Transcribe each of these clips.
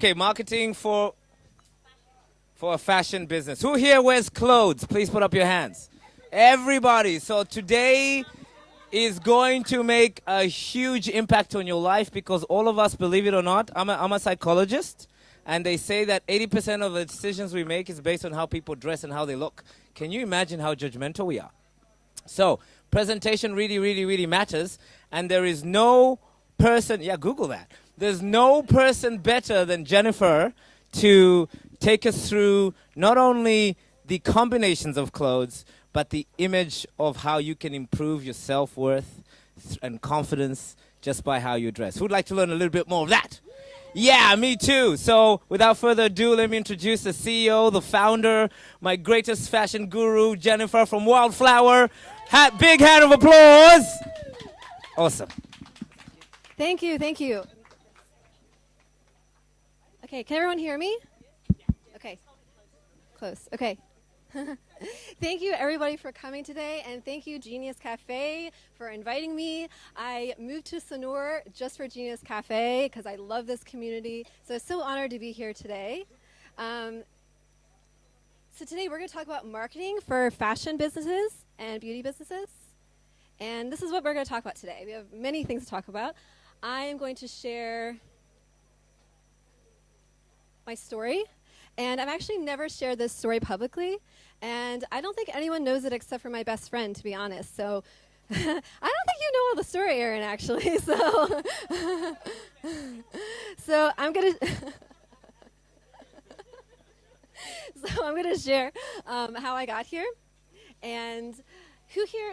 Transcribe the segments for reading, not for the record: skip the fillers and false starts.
Okay, marketing for a fashion business. Who here wears clothes? Please put up your hands. Everybody. So today is going to make a huge impact on your life because all of us, believe it or not, I'm a psychologist, and they say that 80% of the decisions we make is based on how people dress and how they look. Can you imagine how judgmental we are? So presentation really, really, really matters, and there is no person, Google that. There's no person better than Jennifer to take us through not only the combinations of clothes, but the image of how you can improve your self-worth and confidence just by how you dress. Who'd like to learn a little bit more of that? Yeah, me too. So without further ado, let me introduce the CEO, the founder, my greatest fashion guru, Jennifer from Wildflower. Big hand of applause. Awesome. Thank you, thank you. Okay, can everyone hear me? Okay, close, okay. Thank you everybody for coming today, and thank you Genius Cafe for inviting me. I moved to Sonora just for Genius Cafe because I love this community, so it's so honored to be here today. So today we're going to talk about marketing for fashion businesses and beauty businesses, and this is what we're going to talk about today. We have many things to talk about. I am going to share my story, and I've actually never shared this story publicly, and I don't think anyone knows it except for my best friend, to be honest. So I don't think you know all the story, Erin, actually. So, so I'm gonna share how I got here, and who here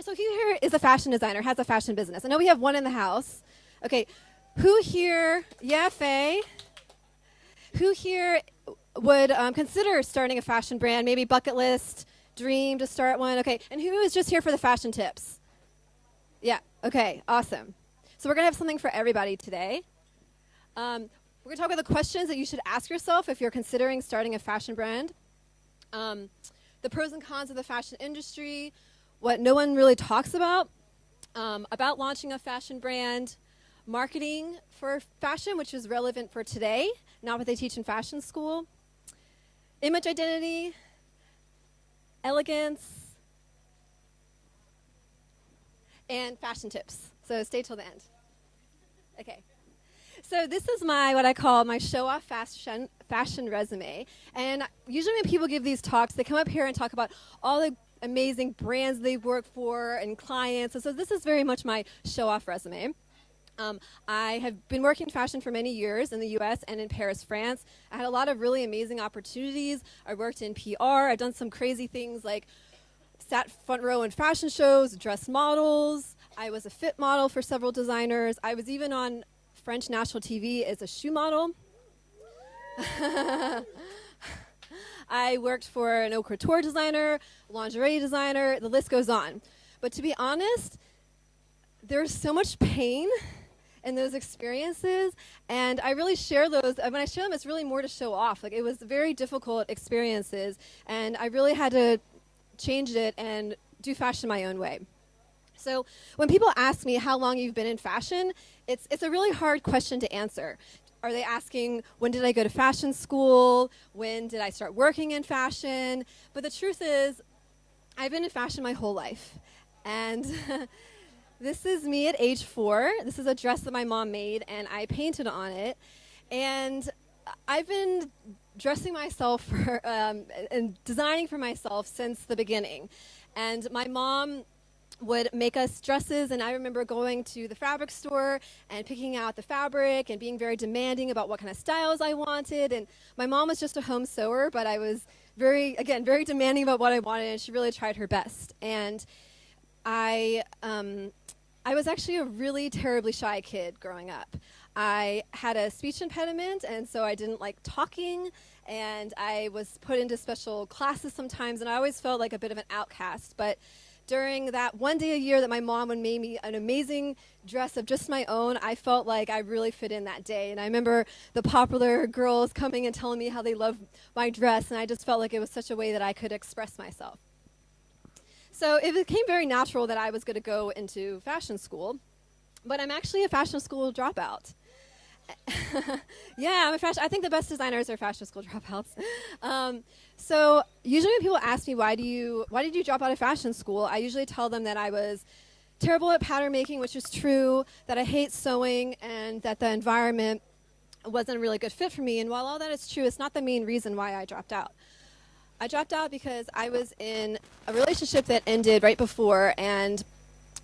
is a fashion designer, has a fashion business. I know we have one in the house. Okay, who here? Yeah, Faye. Who here would consider starting a fashion brand, maybe bucket list, dream to start one? Okay, and who is just here for the fashion tips? Yeah, okay, awesome. So we're going to have something for everybody today. We're going to talk about the questions that you should ask yourself if you're considering starting a fashion brand, the pros and cons of the fashion industry, what no one really talks about launching a fashion brand, marketing for fashion, which is relevant for today, not what they teach in fashion school, image identity, elegance, and fashion tips. So stay till the end. Okay. So this is what I call my show-off fashion resume. And usually when people give these talks, they come up here and talk about all the amazing brands they've worked for and clients. And so this is very much my show-off resume. I have been working in fashion for many years in the US and in Paris, France. I had a lot of really amazing opportunities. I worked in PR. I've done some crazy things like sat front row in fashion shows, dressed models. I was a fit model for several designers. I was even on French national TV as a shoe model. I worked for an haute couture designer, lingerie designer, the list goes on. But to be honest, there's so much pain in those experiences, and I really share those. When I share them, it's really more to show off. Like, it was very difficult experiences, and I really had to change it and do fashion my own way. So when people ask me how long you've been in fashion, it's a really hard question to answer. Are they asking, when did I go to fashion school? When did I start working in fashion? But the truth is, I've been in fashion my whole life. And this is me at age 4. This is a dress that my mom made, and I painted on it. And I've been dressing myself for, and designing for myself since the beginning. And my mom would make us dresses, and I remember going to the fabric store and picking out the fabric and being very demanding about what kind of styles I wanted. And my mom was just a home sewer, but I was very demanding about what I wanted, and she really tried her best. And I was actually a really terribly shy kid growing up. I had a speech impediment, and so I didn't like talking, and I was put into special classes sometimes, and I always felt like a bit of an outcast. But during that one day a year that my mom would make me an amazing dress of just my own, I felt like I really fit in that day. And I remember the popular girls coming and telling me how they loved my dress, and I just felt like it was such a way that I could express myself. So it became very natural that I was going to go into fashion school, but I'm actually a fashion school dropout. Yeah, I think the best designers are fashion school dropouts. So usually when people ask me why did you drop out of fashion school, I usually tell them that I was terrible at pattern making, which is true, that I hate sewing, and that the environment wasn't a really good fit for me. And while all that is true, it's not the main reason why I dropped out. I dropped out because I was in a relationship that ended right before, and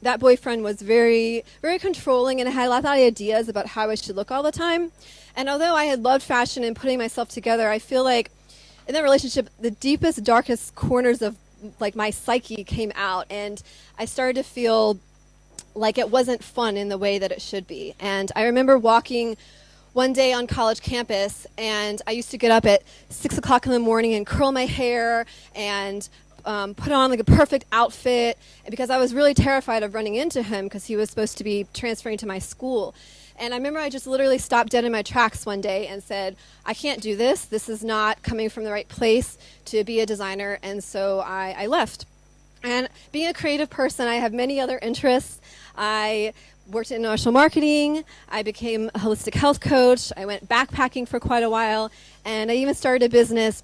that boyfriend was very, very controlling and had a lot of ideas about how I should look all the time. And although I had loved fashion and putting myself together, I feel like in that relationship, the deepest, darkest corners of like my psyche came out, and I started to feel like it wasn't fun in the way that it should be. And I remember walking one day on college campus, and I used to get up at 6 o'clock in the morning and curl my hair and put on like a perfect outfit, because I was really terrified of running into him because he was supposed to be transferring to my school. And I remember I just literally stopped dead in my tracks one day and said, I can't do this. This is not coming from the right place to be a designer. And so I left. And being a creative person, I have many other interests. I worked in international marketing. I became a holistic health coach. I went backpacking for quite a while. And I even started a business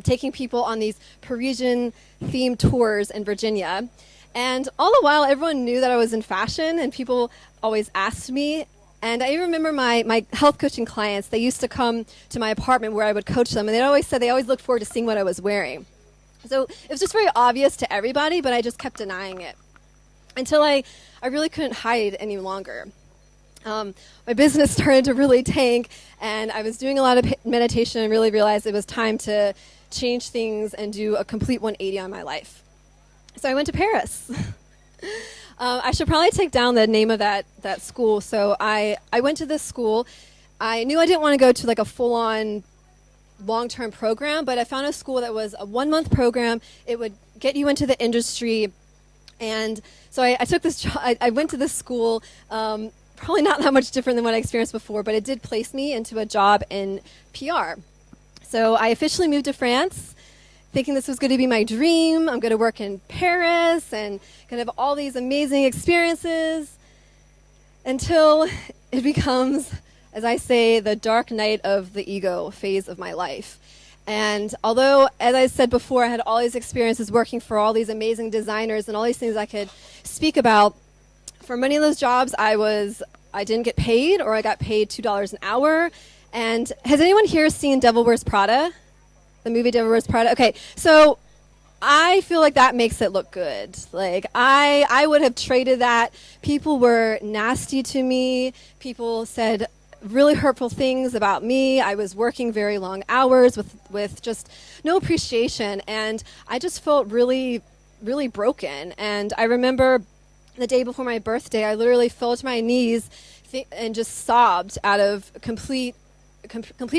taking people on these Parisian-themed tours in Virginia. And all the while, everyone knew that I was in fashion, and people always asked me. And I remember my health coaching clients, they used to come to my apartment where I would coach them, and they always said they always looked forward to seeing what I was wearing. So it was just very obvious to everybody, but I just kept denying it until I really couldn't hide any longer. My business started to really tank, and I was doing a lot of meditation and really realized it was time to change things and do a complete 180 on my life. So I went to Paris. I should probably take down the name of that school. So I went to this school. I knew I didn't want to go to like a full-on long-term program, but I found a school that was a 1-month program. It would get you into the industry. And so I took this job. I went to this school, probably not that much different than what I experienced before, but it did place me into a job in PR. So I officially moved to France, thinking this was going to be my dream. I'm going to work in Paris and going to have all these amazing experiences, until it becomes, as I say, the dark night of the ego phase of my life. And although, as I said before, I had all these experiences working for all these amazing designers and all these things I could speak about, for many of those jobs I didn't get paid, or I got paid $2 an hour. And has anyone here seen Devil Wears Prada? The movie Devil Wears Prada? Okay, so I feel like that makes it look good. Like, I would have traded that. People were nasty to me. People said really hurtful things about me. I was working very long hours with just no appreciation. And I just felt really, really broken. And I remember the day before my birthday, I literally fell to my knees and just sobbed out of complete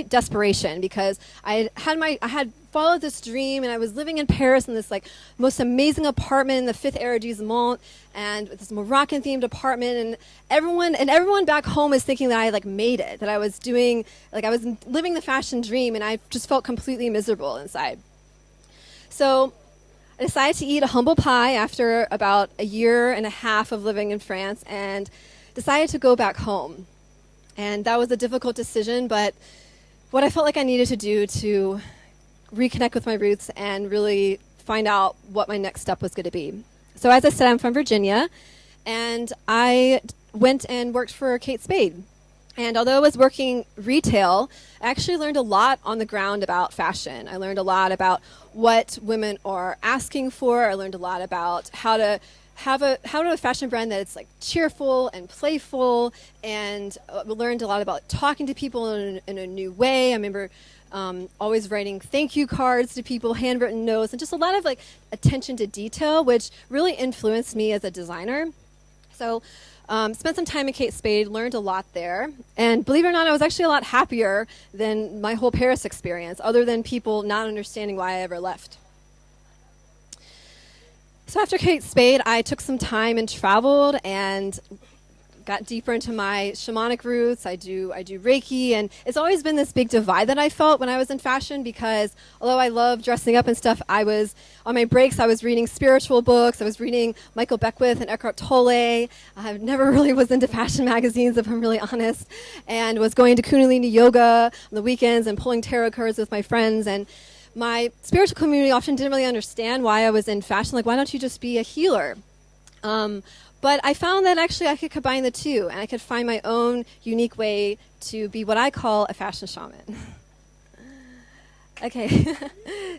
desperation, because I had followed this dream, and I was living in Paris in this like most amazing apartment in the 5th arrondissement, and with this Moroccan themed apartment, and everyone back home is thinking that I like made it, that I was doing, like I was living the fashion dream, and I just felt completely miserable inside. So I decided to eat a humble pie after about a year and a half of living in France, and decided to go back home. And that was a difficult decision, but what I felt like I needed to do to reconnect with my roots and really find out what my next step was going to be. So as I said, I'm from Virginia, and I went and worked for Kate Spade. And although I was working retail, I actually learned a lot on the ground about fashion. I learned a lot about what women are asking for. I learned a lot about how to have a fashion brand that's like cheerful and playful, and we learned a lot about talking to people in a new way. I remember always writing thank you cards to people, handwritten notes, and just a lot of like attention to detail, which really influenced me as a designer. So spent some time in Kate Spade, learned a lot there, and believe it or not, I was actually a lot happier than my whole Paris experience, other than people not understanding why I ever left. So after Kate Spade, I took some time and traveled and got deeper into my shamanic roots. I do Reiki, and it's always been this big divide that I felt when I was in fashion, because although I love dressing up and stuff, I was on my breaks, I was reading spiritual books. I was reading Michael Beckwith and Eckhart Tolle. I never really was into fashion magazines, if I'm really honest, and was going to Kundalini yoga on the weekends and pulling tarot cards with my friends. And my spiritual community often didn't really understand why I was in fashion. Like, why don't you just be a healer? But I found that actually I could combine the two, and I could find my own unique way to be what I call a fashion shaman. Okay,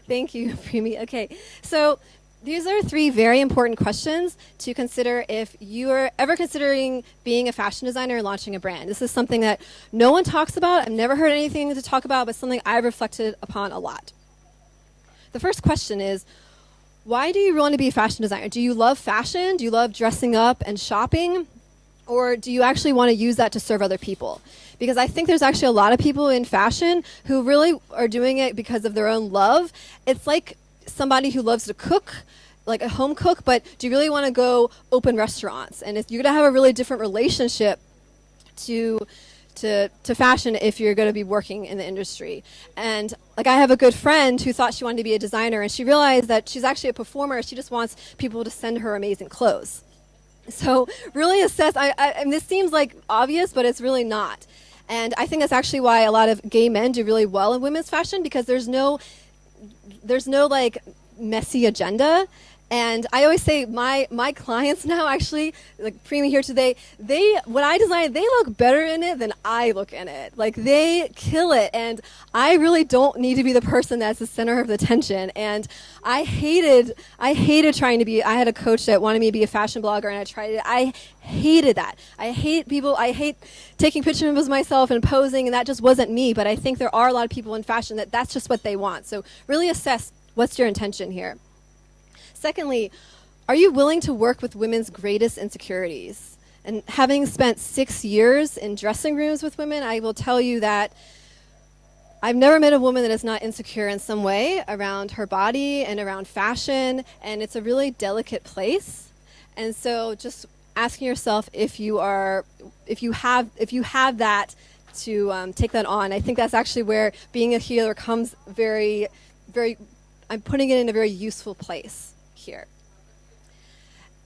thank you, Primi. Okay, so these are 3 very important questions to consider if you are ever considering being a fashion designer or launching a brand. This is something that no one talks about. I've never heard anything to talk about, but something I've reflected upon a lot. The first question is, why do you want to be a fashion designer? Do you love fashion? Do you love dressing up and shopping? Or do you actually want to use that to serve other people? Because I think there's actually a lot of people in fashion who really are doing it because of their own love. It's like somebody who loves to cook, like a home cook, but do you really want to go open restaurants? And if you're going to have a really different relationship to fashion if you're going to be working in the industry. And like, I have a good friend who thought she wanted to be a designer, and she realized that she's actually a performer. She just wants people to send her amazing clothes. So really assess, and this seems like obvious, but it's really not. And I think that's actually why a lot of gay men do really well in women's fashion, because there's no like messy agenda. And I always say my clients now, actually, like Prima here today, when I design, they look better in it than I look in it. Like, they kill it. And I really don't need to be the person that's the center of the attention. And I hated trying to be, I had a coach that wanted me to be a fashion blogger, and I tried it. I hated that. I hate taking pictures of myself and posing, and that just wasn't me. But I think there are a lot of people in fashion that's just what they want. So really assess what's your intention here. Secondly, are you willing to work with women's greatest insecurities? And having spent 6 years in dressing rooms with women, I will tell you that I've never met a woman that is not insecure in some way around her body and around fashion, and it's a really delicate place. And so just asking yourself if you have that to take that on. I think that's actually where being a healer comes very, very, I'm putting it in a very useful place here.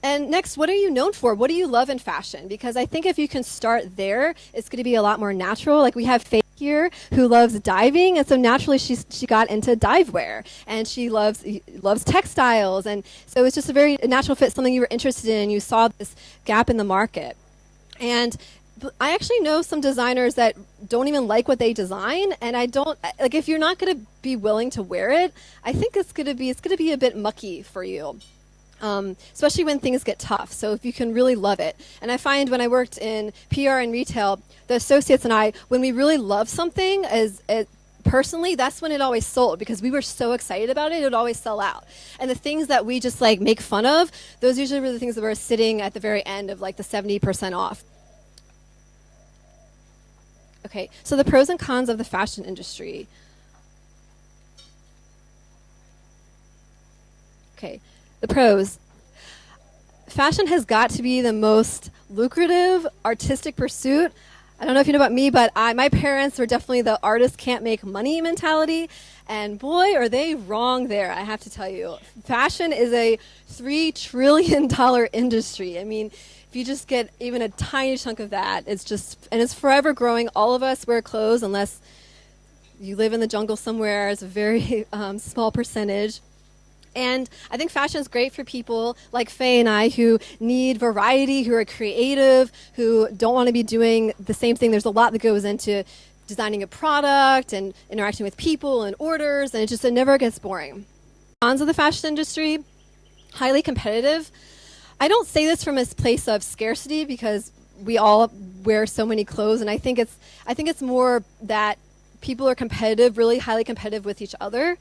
And next, what are you known for? What do you love in fashion? Because I think if you can start there, it's going to be a lot more natural. Like, we have Faye here who loves diving, and so naturally she got into dive wear, and she loves textiles, and so it's just a very natural fit, something you were interested in, and you saw this gap in the market. And I actually know some designers that don't even like what they design, and I don't like, if you're not going to be willing to wear it, I think it's going to be a bit mucky for you. Especially when things get tough. So if you can really love it. And I find when I worked in PR and retail, the associates and I, when we really love something personally, that's when it always sold, because we were so excited about it, it would always sell out. And the things that we just like make fun of, those usually were the things that were sitting at the very end of like the 70% off. Okay, so the pros and cons of the fashion industry. Okay, the pros. Fashion has got to be the most lucrative artistic pursuit. I don't know if you know about me, but my parents were definitely the artist can't make money mentality. And boy, are they wrong there, I have to tell you. Fashion is a $3 trillion industry. I mean, if you just get even a tiny chunk of that, it's forever growing. All of us wear clothes unless you live in the jungle somewhere. It's a very small percentage. And I think fashion is great for people like Faye and I who need variety, who are creative, who don't want to be doing the same thing. There's a lot that goes into designing a product and interacting with people and orders, and it never gets boring. Cons of the fashion industry, highly competitive. I don't say this from a place of scarcity, because we all wear so many clothes, and I think it's more that people are competitive, really highly competitive with each other.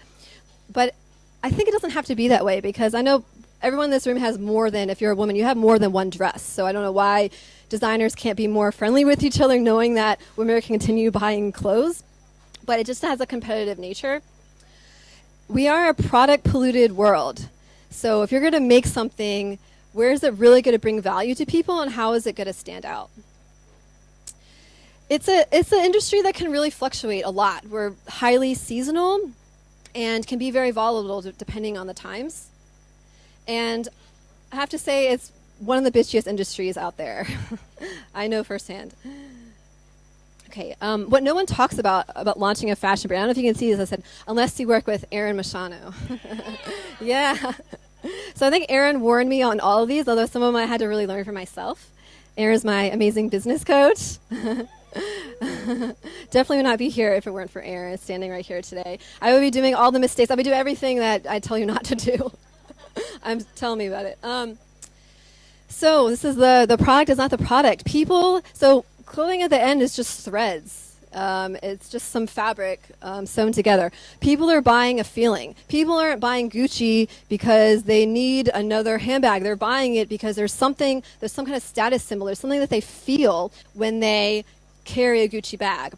But I think it doesn't have to be that way, because I know everyone in this room has more than, if you're a woman, you have more than one dress. So I don't know why designers can't be more friendly with each other, knowing that women can continue buying clothes. But it just has a competitive nature. We are a product polluted world. So if you're going to make something, where is it really going to bring value to people, and how is it going to stand out? It's an industry that can really fluctuate a lot. We're highly seasonal and can be very volatile depending on the times. And I have to say, it's one of the bitchiest industries out there. I know firsthand. Okay, what no one talks about launching a fashion brand, I don't know if you can see this, I said, unless you work with Erin Machano. Yeah. So I think Erin warned me on all of these, although some of them I had to really learn for myself. Erin's my amazing business coach. Definitely would not be here if it weren't for Erin standing right here today. I would be doing all the mistakes. I would do everything that I tell you not to do. I'm telling me about it. So this is the product is not the product. So clothing at the end is just threads. It's just some fabric sewn together. People are buying a feeling. People aren't buying Gucci because they need another handbag. They're buying it because there's some kind of status symbol. There's something that they feel when they carry a Gucci bag.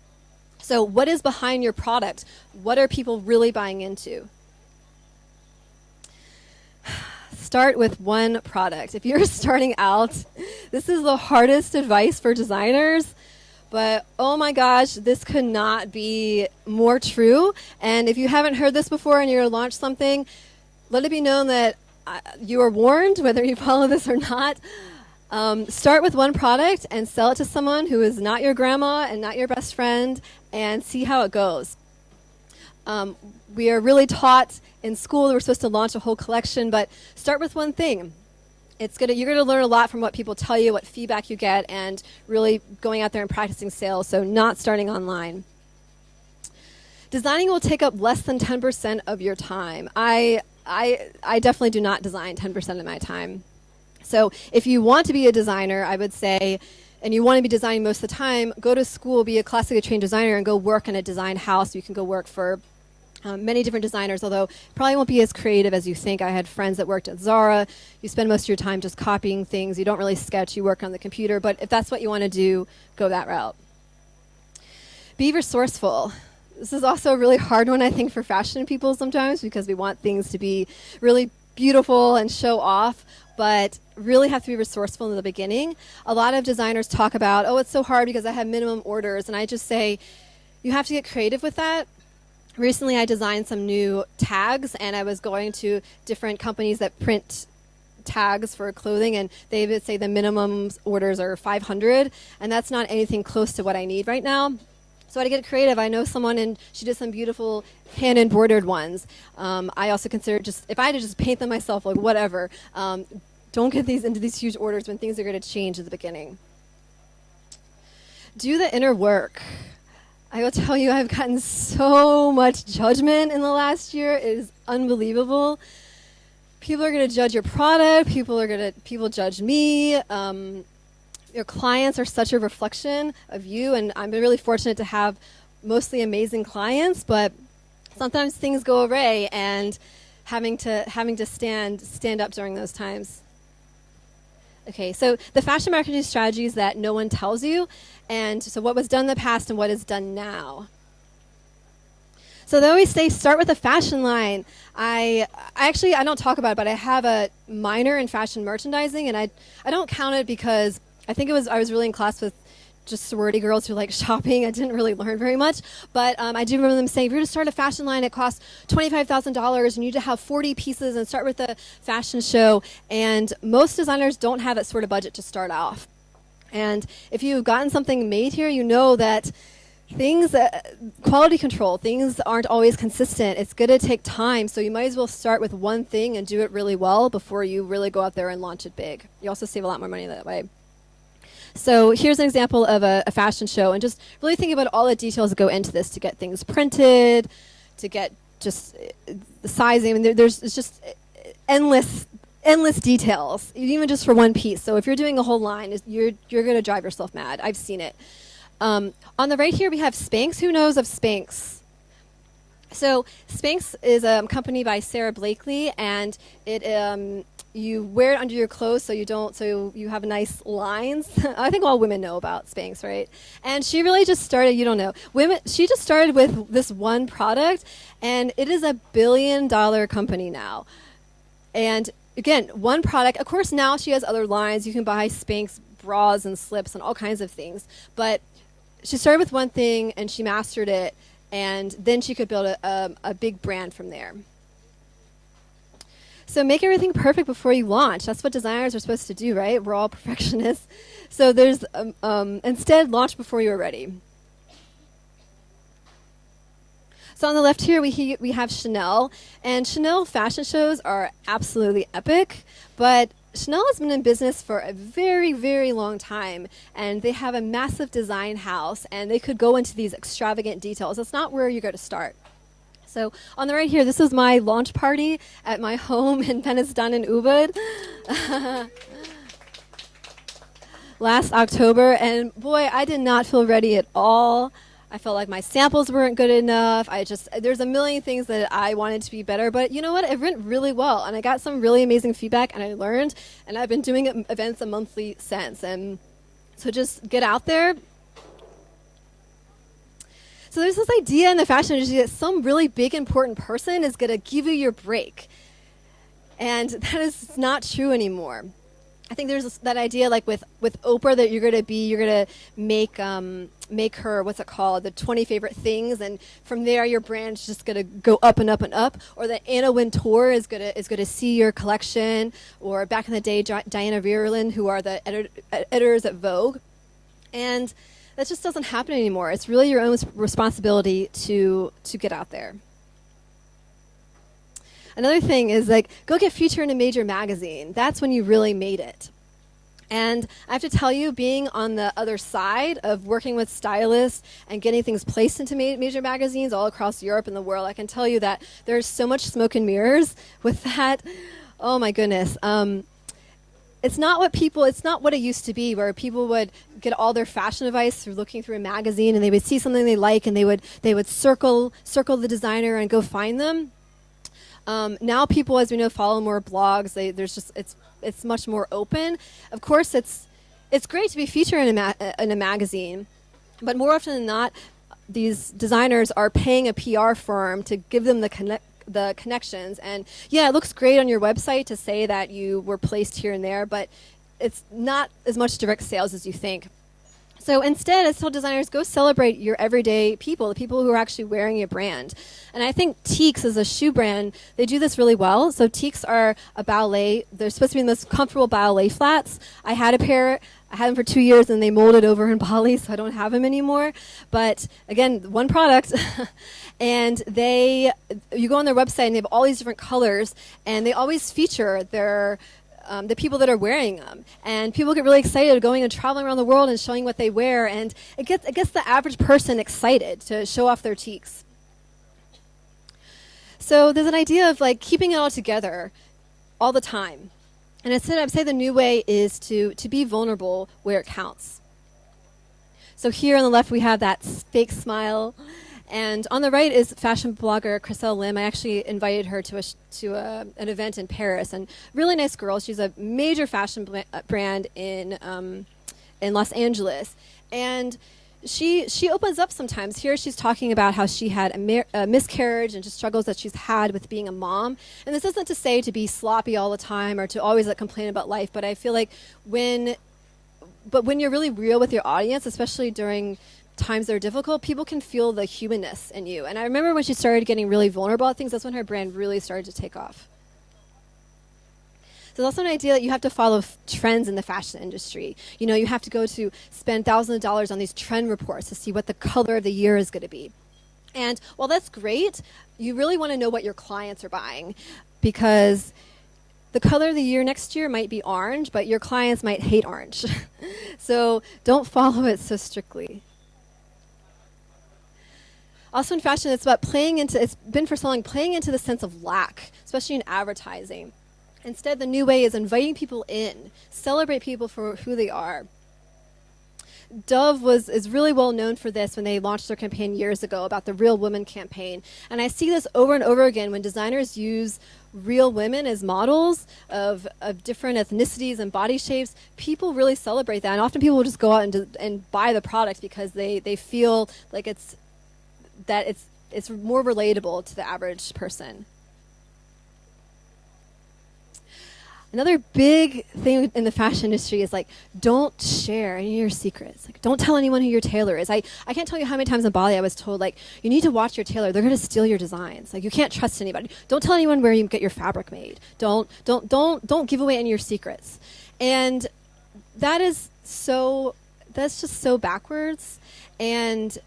So what is behind your product? What are people really buying into? Start with one product. If you're starting out, this is the hardest advice for designers. But oh my gosh, this could not be more true. And if you haven't heard this before and you're going to launch something, let it be known that you are warned, whether you follow this or not. Start with one product and sell it to someone who is not your grandma and not your best friend, and see how it goes. We are really taught in school we're supposed to launch a whole collection, but start with one thing. You're going to learn a lot from what people tell you, what feedback you get, and really going out there and practicing sales, so not starting online. Designing will take up less than 10% of your time. I definitely do not design 10% of my time. So if you want to be a designer, I would say, and you want to be designing most of the time, go to school, be a classically trained designer, and go work in a design house. You can go work for many different designers, although probably won't be as creative as you think. I had friends that worked at Zara. You spend most of your time just copying things. You don't really sketch. You work on the computer. But if that's what you want to do, go that route. Be resourceful. This is also a really hard one, I think, for fashion people sometimes, because we want things to be really beautiful and show off, but really have to be resourceful in the beginning. A lot of designers talk about, oh, it's so hard because I have minimum orders. And I just say, you have to get creative with that. Recently, I designed some new tags, and I was going to different companies that print tags for clothing, and they would say the minimum orders are 500, and that's not anything close to what I need right now. So I had to get creative. I know someone, and she did some beautiful hand-embroidered ones. I also consider if I had to just paint them myself, like whatever. Don't get these into these huge orders when things are going to change at the beginning. Do the inner work. I will tell you, I've gotten so much judgment in the last year. It is unbelievable. People are going to judge your product. People judge me. Your clients are such a reflection of you, and I've been really fortunate to have mostly amazing clients, but sometimes things go awry, and having to stand up during those times. Okay, so the fashion marketing strategies that no one tells you, and so what was done in the past and what is done now. So they always say start with a fashion line. I don't talk about it, but I have a minor in fashion merchandising, and I don't count it because I think I was really in class with just sorority girls who like shopping. I didn't really learn very much, but I do remember them saying, if you're going to start a fashion line, it costs $25,000. You need to have 40 pieces and start with a fashion show. And most designers don't have that sort of budget to start off. And if you've gotten something made here, you know that quality control, things aren't always consistent. It's going to take time, so you might as well start with one thing and do it really well before you really go out there and launch it big. You also save a lot more money that way. So here's an example of a fashion show, and just really think about all the details that go into this to get things printed, to get just the sizing. I mean, there's just endless details, even just for one piece. So if you're doing a whole line, you're going to drive yourself mad. I've seen it. On the right here, we have Spanx. Who knows of Spanx? So Spanx is a company by Sarah Blakely, and it you wear it under your clothes so you have nice lines. I think all women know about Spanx, right? And she really just started, she just started with this one product, and it is $1 billion company now. And again, one product. Of course, now she has other lines. You can buy Spanx bras and slips and all kinds of things. But she started with one thing and she mastered it, and then she could build a big brand from there. So make everything perfect before you launch. That's what designers are supposed to do, right? We're all perfectionists. So there's instead, launch before you're ready. So on the left here, we have Chanel. And Chanel fashion shows are absolutely epic. But Chanel has been in business for a very, very long time. And they have a massive design house. And they could go into these extravagant details. That's not where you go to start. So on the right here, this is my launch party at my home in Penistan in Ubud. Last October. And boy, I did not feel ready at all. I felt like my samples weren't good enough. There's a million things that I wanted to be better, but you know what? It went really well, and I got some really amazing feedback, and I learned, and I've been doing events monthly since. And so just get out there. So there's this idea in the fashion industry that some really big, important person is going to give you your break, and that is not true anymore. I think there's that idea, like with Oprah, that you're going to make her, what's it called, the 20 favorite things, and from there your brand's just going to go up and up and up. Or that Anna Wintour is going to see your collection, or back in the day, Diana Vreeland, who are the editors at Vogue, and that just doesn't happen anymore. It's really your own responsibility to get out there. Another thing is, like, go get featured in a major magazine. That's when you really made it. And I have to tell you, being on the other side of working with stylists and getting things placed into major magazines all across Europe and the world, I can tell you that there's so much smoke and mirrors with that. Oh my goodness. It's not what it used to be, where people would get all their fashion advice through looking through a magazine, and they would see something they like, and they would circle the designer and go find them. Now people, as we know, follow more blogs. It's much more open. Of course, it's great to be featured in a magazine, but more often than not, these designers are paying a PR firm to give them the connections. And yeah, it looks great on your website to say that you were placed here and there, but it's not as much direct sales as you think. So instead, I tell designers, go celebrate your everyday people, the people who are actually wearing your brand. And I think Teeks is a shoe brand. They do this really well. So Teeks are a ballet. They're supposed to be the most comfortable ballet flats. I had a pair. I had them for 2 years, and they molded over in Bali, so I don't have them anymore. But again, one product. And you go on their website, and they have all these different colors, and they always feature the people that are wearing them. And people get really excited going and traveling around the world and showing what they wear, and it gets the average person excited to show off their Teeks. So there's an idea of like keeping it all together all the time. And instead, I'd say the new way is to be vulnerable where it counts. So here on the left, we have that fake smile. And on the right is fashion blogger Chriselle Lim. I actually invited her to an event in Paris. And really nice girl. She's a major fashion brand in Los Angeles. And she opens up sometimes. Here she's talking about how she had a miscarriage and just struggles that she's had with being a mom. And this isn't to say to be sloppy all the time or to always complain about life. But I feel like when you're really real with your audience, especially during times that are difficult, people can feel the humanness in you. And I remember when she started getting really vulnerable at things, that's when her brand really started to take off. So there's also an idea that you have to follow trends in the fashion industry. You know, you have to go to spend thousands of dollars on these trend reports to see what the color of the year is going to be. And while that's great, you really want to know what your clients are buying, because the color of the year next year might be orange, but your clients might hate orange. So don't follow it so strictly. Also in fashion, it's playing into the sense of lack, especially in advertising. Instead, the new way is inviting people in, celebrate people for who they are. Dove is really well known for this when they launched their campaign years ago about the Real Women campaign. And I see this over and over again when designers use real women as models of different ethnicities and body shapes. People really celebrate that. And often people will just go out and buy the product because they feel like it's more relatable to the average person. Another big thing in the fashion industry is like, don't share any of your secrets. Like, don't tell anyone who your tailor is. I can't tell you how many times in Bali I was told, like, you need to watch your tailor. They're going to steal your designs. Like, you can't trust anybody. Don't tell anyone where you get your fabric made. Don't give away any of your secrets. And that's just so backwards. And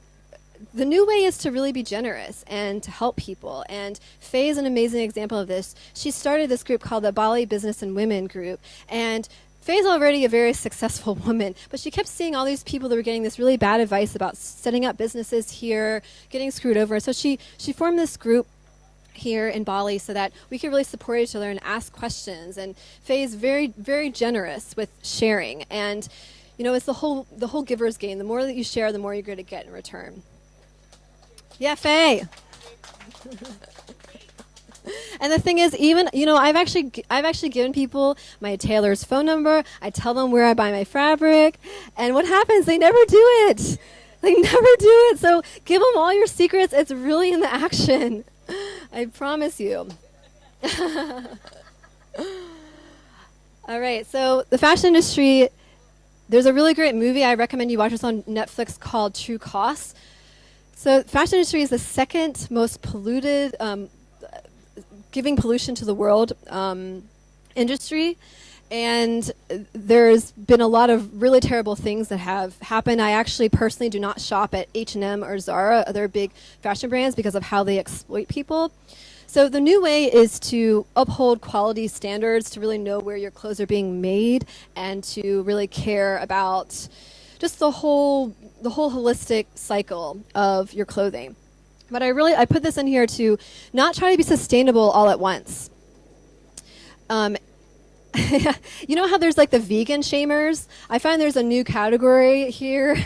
the new way is to really be generous and to help people. And Faye is an amazing example of this. She started this group called the Bali Business and Women Group. And Faye's already a very successful woman, but she kept seeing all these people that were getting this really bad advice about setting up businesses here, getting screwed over. So she formed this group here in Bali so that we could really support each other and ask questions. And Faye is very, very generous with sharing. And, you know, it's the whole giver's game. The more that you share, the more you're going to get in return. Yeah, Faye. And the thing is, even, you know, I've actually given people my tailor's phone number. I tell them where I buy my fabric, and what happens? They never do it. They never do it. So give them all your secrets. It's really in the action. I promise you. All right. So the fashion industry. There's a really great movie I recommend you watch. It's on Netflix called True Cost. So fashion industry is the second most polluted, giving pollution to the world industry. And there's been a lot of really terrible things that have happened. I actually personally do not shop at H&M or Zara, other big fashion brands, because of how they exploit people. So the new way is to uphold quality standards, to really know where your clothes are being made, and to really care about just the whole holistic cycle of your clothing. But I put this in here to not try to be sustainable all at once. You know how there's like the vegan shamers? I find there's a new category here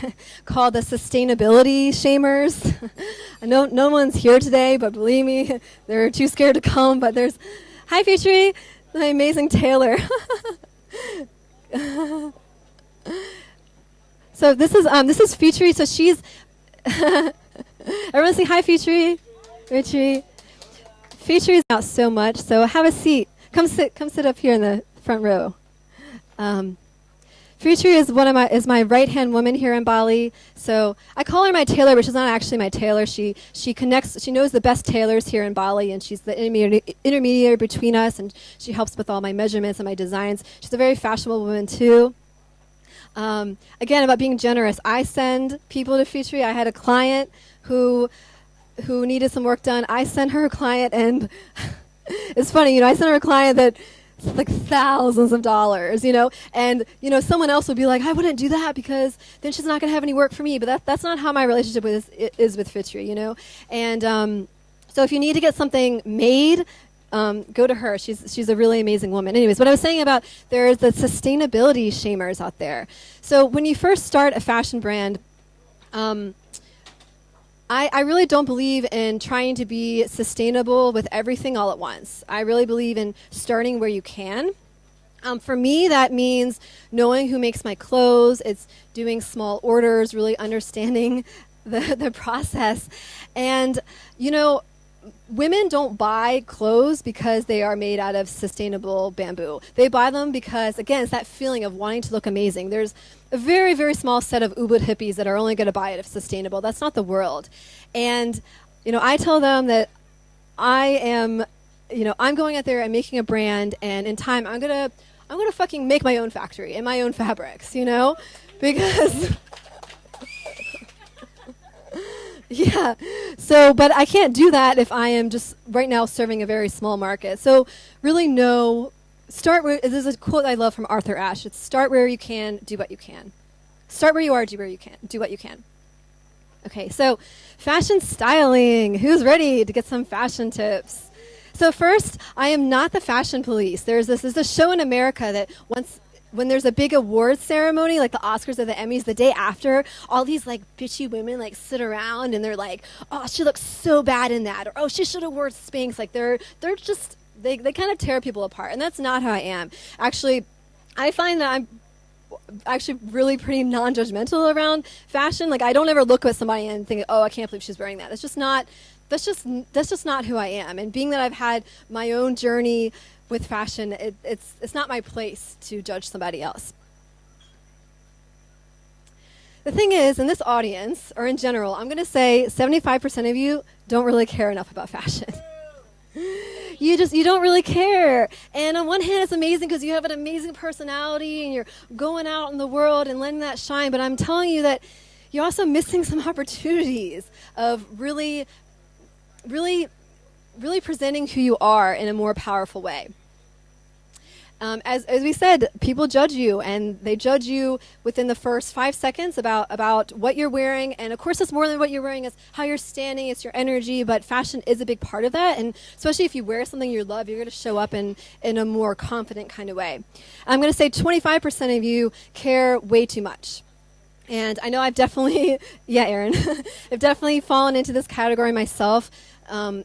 called the sustainability shamers. I know no one's here today, but believe me, they're too scared to come. But there's, hi Futri, my amazing tailor. So this is Futri. So she's everyone say hi, Futri. Futri. Futri's out so much. So have a seat. Come sit up here in the front row. Futri is my right hand woman here in Bali. So I call her my tailor, but she's not actually my tailor. She knows the best tailors here in Bali, and she's the intermediary between us, and she helps with all my measurements and my designs. She's a very fashionable woman too. Again, about being generous. I send people to Futri. I had a client who needed some work done. I sent her a client, and it's funny, I sent her a client that like thousands of dollars, and someone else would be like, I wouldn't do that because then she's not going to have any work for me. But that's not how my relationship is with Futri, And so if you need to get something made, go to her. She's a really amazing woman. Anyways, what I was saying about there's the sustainability shamers out there. So when you first start a fashion brand, I really don't believe in trying to be sustainable with everything all at once. I really believe in starting where you can. For me, that means knowing who makes my clothes. It's doing small orders, really understanding the process. And, women don't buy clothes because they are made out of sustainable bamboo. They buy them because, again, it's that feeling of wanting to look amazing. There's a very, very small set of Ubud hippies that are only going to buy it if sustainable. That's not the world. And, I tell them that I am, I'm going out there and making a brand, and in time I'm gonna fucking make my own factory and my own fabrics, because yeah. So, but I can't do that if I am just right now serving a very small market. So really start where, there's a quote I love from Arthur Ashe. It's start where you can, do what you can. Start where you are, do what you can. Okay, so fashion styling. Who's ready to get some fashion tips? So first, I am not the fashion police. There's a show in America that when there's a big awards ceremony, like the Oscars or the Emmys, the day after, all these like bitchy women like sit around and they're like, oh, she looks so bad in that, or oh, she should have worn Spanx. Like they're just they kind of tear people apart, and that's not how I am. Actually, I find that I'm actually really pretty non-judgmental around fashion. Like I don't ever look at somebody and think, oh, I can't believe she's wearing that. It's just not. That's just not who I am. And being that I've had my own journey with fashion, it's not my place to judge somebody else. The thing is, in this audience, or in general, I'm going to say 75% of you don't really care enough about fashion. You don't really care. And on one hand, it's amazing because you have an amazing personality and you're going out in the world and letting that shine. But I'm telling you that you're also missing some opportunities of really presenting who you are in a more powerful way. As we said, people judge you, and they judge you within the first 5 seconds about what you're wearing. And of course, it's more than what you're wearing. It's how you're standing. It's your energy. But fashion is a big part of that. And especially if you wear something you love, you're going to show up in a more confident kind of way. I'm going to say 25% of you care way too much. And I know I've definitely, yeah, Aaron, I've definitely fallen into this category myself. I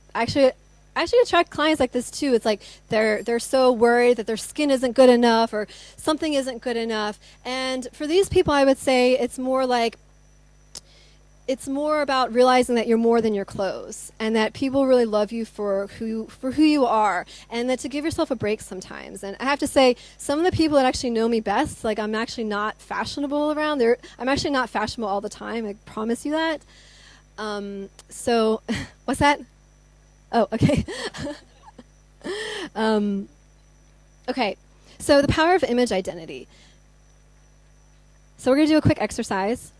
actually attract clients like this too. It's like they're so worried that their skin isn't good enough or something isn't good enough. And for these people, I would say it's more about realizing that you're more than your clothes, and that people really love you for who you are, and that to give yourself a break sometimes. And I have to say, some of the people that actually know me best, like I'm actually not fashionable around. I'm actually not fashionable all the time. I promise you that. So, what's that? Oh, okay. Okay, so the power of image identity. So we're going to do a quick exercise.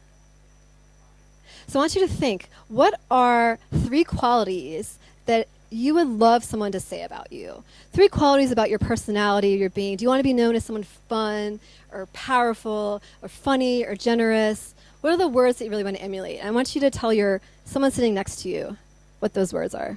So I want you to think, what are 3 qualities that you would love someone to say about you? 3 qualities about your personality, your being. Do you want to be known as someone fun or powerful or funny or generous? What are the words that you really want to emulate? I want you to tell someone sitting next to you what those words are.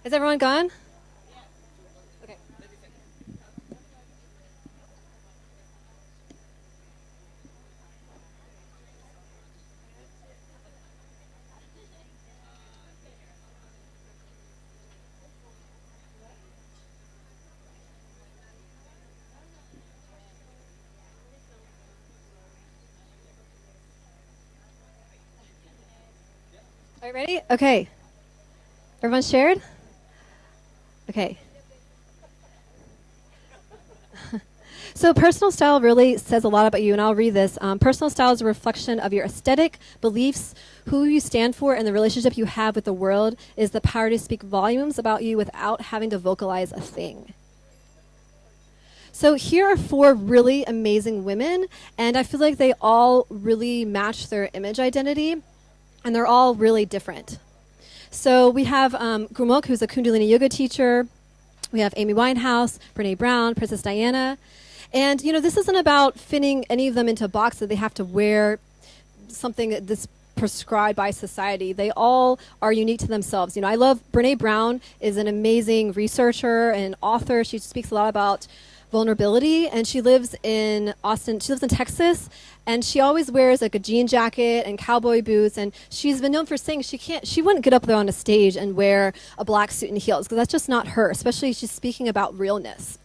Is everyone gone? Okay. Are you ready? Okay. Everyone shared? Okay. So personal style really says a lot about you, and I'll read this. Personal style is a reflection of your aesthetic, beliefs, who you stand for, and the relationship you have with the world. It is the power to speak volumes about you without having to vocalize a thing. So here are 4 really amazing women, and I feel like they all really match their image identity, and they're all really different. So we have Gurmukh, who's a Kundalini yoga teacher. We have Amy Winehouse, Brene Brown, Princess Diana. And, this isn't about fitting any of them into a box that they have to wear something that's prescribed by society. They all are unique to themselves. I love Brene Brown is an amazing researcher and author. She speaks a lot about vulnerability, and she lives in Austin. She lives in Texas, and she always wears like a jean jacket and cowboy boots, and she's been known for saying she wouldn't get up there on a stage and wear a black suit and heels, because that's just not her, especially if she's speaking about realness.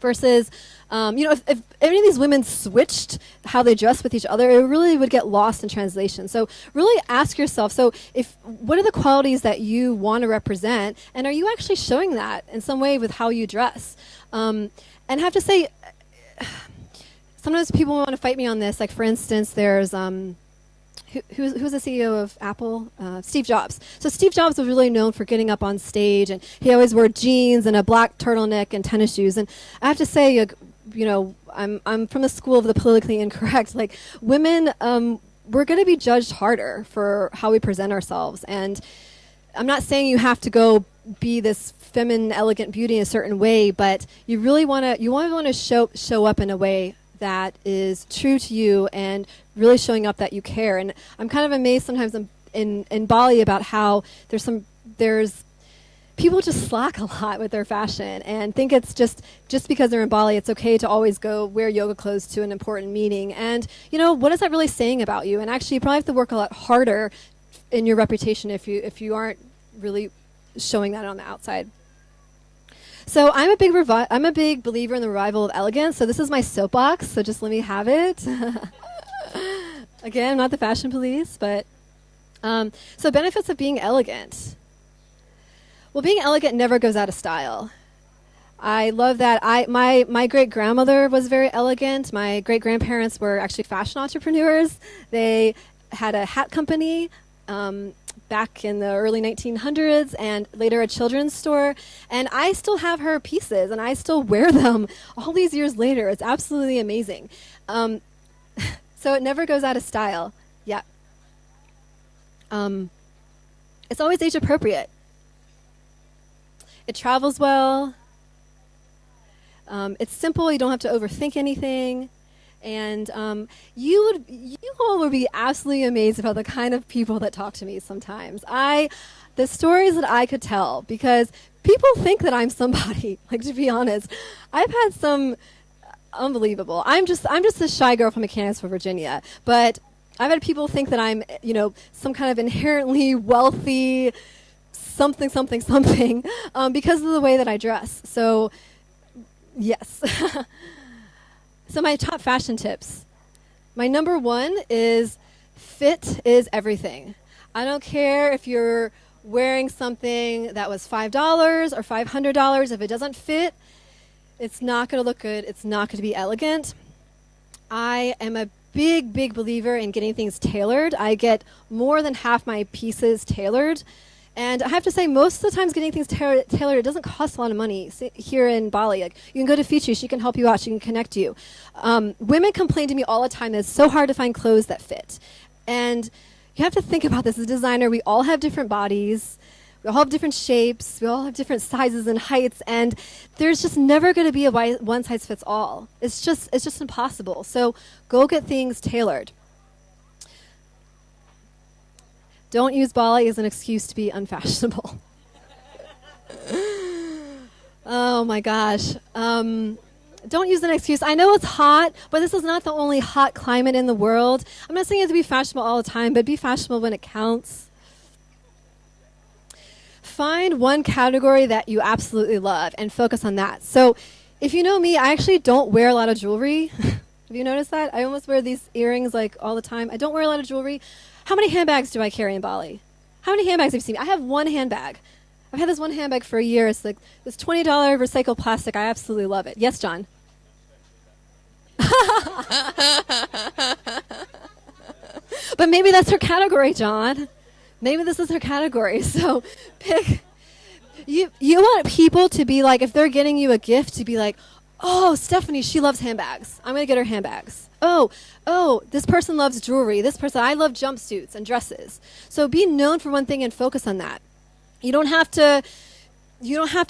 Versus, if any of these women switched how they dress with each other, it really would get lost in translation. So really ask yourself, what are the qualities that you want to represent, and are you actually showing that in some way with how you dress? And I have to say, sometimes people want to fight me on this. Like, for instance, there's who's the CEO of Apple? Steve Jobs. So Steve Jobs was really known for getting up on stage, and he always wore jeans and a black turtleneck and tennis shoes. And I have to say, I'm from the school of the politically incorrect. Like, women, we're going to be judged harder for how we present ourselves. And I'm not saying you have to go be this feminine, elegant beauty in a certain way, but you really want to show up in a way that is true to you and really showing up that you care. And I'm kind of amazed sometimes in Bali about how there's people just slack a lot with their fashion and think it's just because they're in Bali, it's okay to always go wear yoga clothes to an important meeting. And what is that really saying about you? And actually, you probably have to work a lot harder in your reputation if you aren't really showing that on the outside. So I'm a big believer in the Revival of Elegance. So this is my soapbox. So just let me have it. Again, I'm not the fashion police, but so benefits of being elegant. Well, being elegant never goes out of style. I love that. My great grandmother was very elegant. My great grandparents were actually fashion entrepreneurs. They had a hat company. Back in the early 1900s, and later a children's store. And I still have her pieces, and I still wear them all these years later. It's absolutely amazing. So it never goes out of style. Yeah. It's always age appropriate. It travels well. It's simple. You don't have to overthink anything. And you all would be absolutely amazed about the kind of people that talk to me sometimes. The stories that I could tell, because people think that I'm somebody. Like, to be honest, I've had some unbelievable. I'm just a shy girl from Mechanicsville, Virginia. But I've had people think that I'm, some kind of inherently wealthy something because of the way that I dress. So, yes. So my top fashion tips. My number one is fit is everything. I don't care if you're wearing something that was $5 or $500. If it doesn't fit, it's not going to look good. It's not going to be elegant. I am a big believer in getting things tailored. I get more than half my pieces tailored. And I have to say, most of the times getting things tailored, it doesn't cost a lot of money. Here in Bali, like, you can go to Fichi, she can help you out, she can connect you. Women complain to me all the time that it's so hard to find clothes that fit. And you have to think about this as a designer. We all have different bodies. We all have different shapes. We all have different sizes and heights. And there's just never going to be a one size fits all. It's just impossible. So go get things tailored. Don't use Bali as an excuse to be unfashionable. Oh my gosh. Don't use an excuse. I know it's hot, but this is not the only hot climate in the world. I'm not saying you have to be fashionable all the time, but be fashionable when it counts. Find one category that you absolutely love and focus on that. So if you know me, I actually don't wear a lot of jewelry. Have you noticed that? I almost wear these earrings like all the time. I don't wear a lot of jewelry. How many handbags do I carry in Bali? How many handbags have you seen? I have one handbag. I've had this one handbag for a year. It's like this $20 recycled plastic. I absolutely love it. Yes, John? But maybe that's her category, John. Maybe this is her category. So pick. You want people to be like, if they're getting you a gift, to be like, oh, Stephanie, she loves handbags. I'm going to get her handbags. Oh, this person loves jewelry. I love jumpsuits and dresses. So be known for one thing and focus on that. You don't have to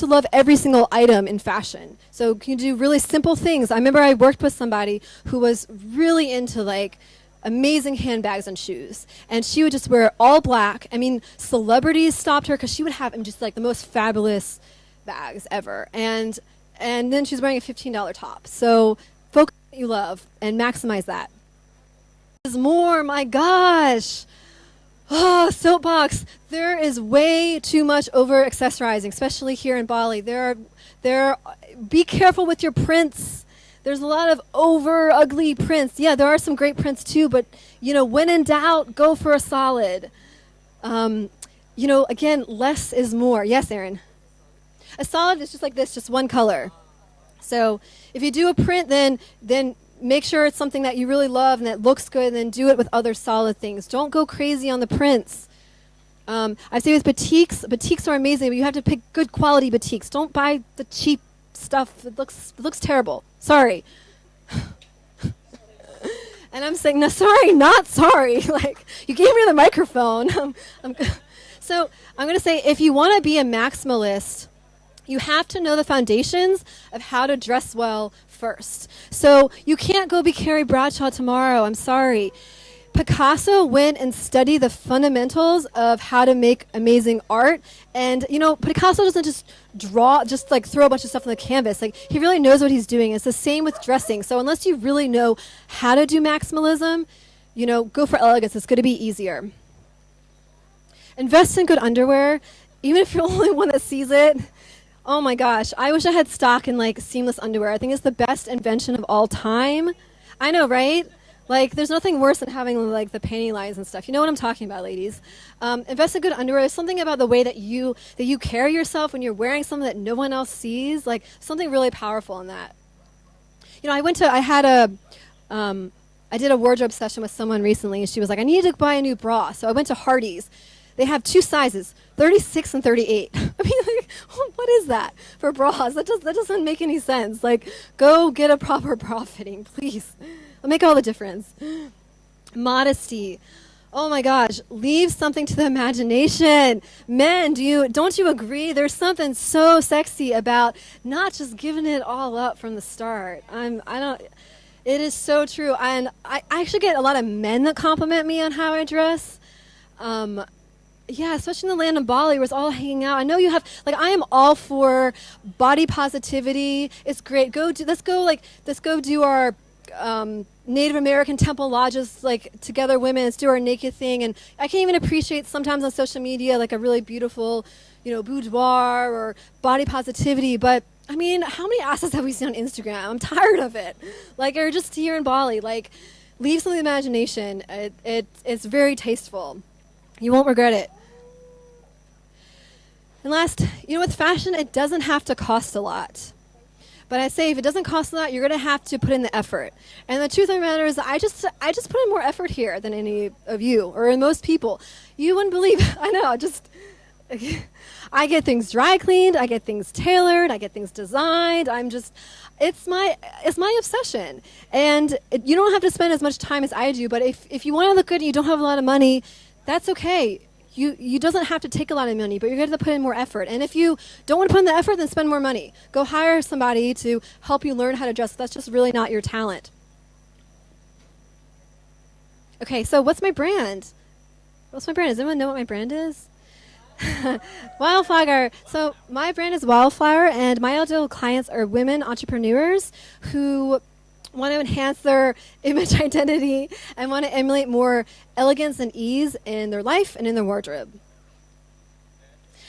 love every single item in fashion. So you do really simple things. I remember I worked with somebody who was really into like amazing handbags and shoes. And she would just wear all black. I mean, celebrities stopped her because she would have just like the most fabulous bags ever. And then she's wearing a $15 top. So focus on what you love and maximize that. There's more, my gosh. Oh, soapbox. There is way too much over accessorizing, especially here in Bali. be careful with your prints. There's a lot of over ugly prints. Yeah, there are some great prints too, but when in doubt, go for a solid. Again, less is more. Yes, Aaron? A solid is just like this, just one color. So if you do a print, then make sure it's something that you really love and that looks good, and then do it with other solid things. Don't go crazy on the prints. I say with batiks are amazing, but you have to pick good quality batiks. Don't buy the cheap stuff. It looks terrible. Sorry. And I'm saying, no, sorry, not sorry. Like, you gave me the microphone. So I'm going to say, if you want to be a maximalist, you have to know the foundations of how to dress well first. So you can't go be Carrie Bradshaw tomorrow. I'm sorry. Picasso went and studied the fundamentals of how to make amazing art. And, Picasso doesn't just draw, just like throw a bunch of stuff on the canvas. Like, he really knows what he's doing. It's the same with dressing. So unless you really know how to do maximalism, go for elegance. It's going to be easier. Invest in good underwear, even if you're the only one that sees it. Oh my gosh, I wish I had stock in seamless underwear. I think it's the best invention of all time. I know, right? There's nothing worse than having the panty lines and stuff. You know what I'm talking about, ladies. Invest in good underwear. There's something about the way that you carry yourself when you're wearing something that no one else sees. Something really powerful in that. I did a wardrobe session with someone recently, and she was like, I need to buy a new bra. So I went to Hardee's. They have 2 sizes, 36 and 38. I mean, what is that for bras? That doesn't make any sense. Go get a proper bra fitting, please. It'll make all the difference. Modesty. Oh my gosh, leave something to the imagination. Men, don't you agree? There's something so sexy about not just giving it all up from the start. It is so true. And I actually get a lot of men that compliment me on how I dress. Yeah, especially in the land of Bali where it's all hanging out. I know you have, I am all for body positivity. It's great. Let's go do our Native American temple lodges, together women. Let's do our naked thing. And I can't even appreciate sometimes on social media, a really beautiful, boudoir or body positivity. But, I mean, how many asses have we seen on Instagram? I'm tired of it. Or just here in Bali. Leave some of the imagination. It's very tasteful. You won't regret it. And last, with fashion, it doesn't have to cost a lot. But I say if it doesn't cost a lot, you're going to have to put in the effort. And the truth of the matter is I just put in more effort here than any of you or most people. You wouldn't believe it. I know, I get things dry cleaned, I get things tailored, I get things designed. It's my obsession. And you don't have to spend as much time as I do, but if you want to look good and you don't have a lot of money, that's okay. You doesn't have to take a lot of money, but you're going to put in more effort. And if you don't want to put in the effort, then spend more money. Go hire somebody to help you learn how to dress. That's just really not your talent. Okay, so what's my brand? Does anyone know what my brand is? Wildfire. So my brand is Wildfire, and my ideal clients are women entrepreneurs who want to enhance their image identity and want to emulate more elegance and ease in their life and in their wardrobe.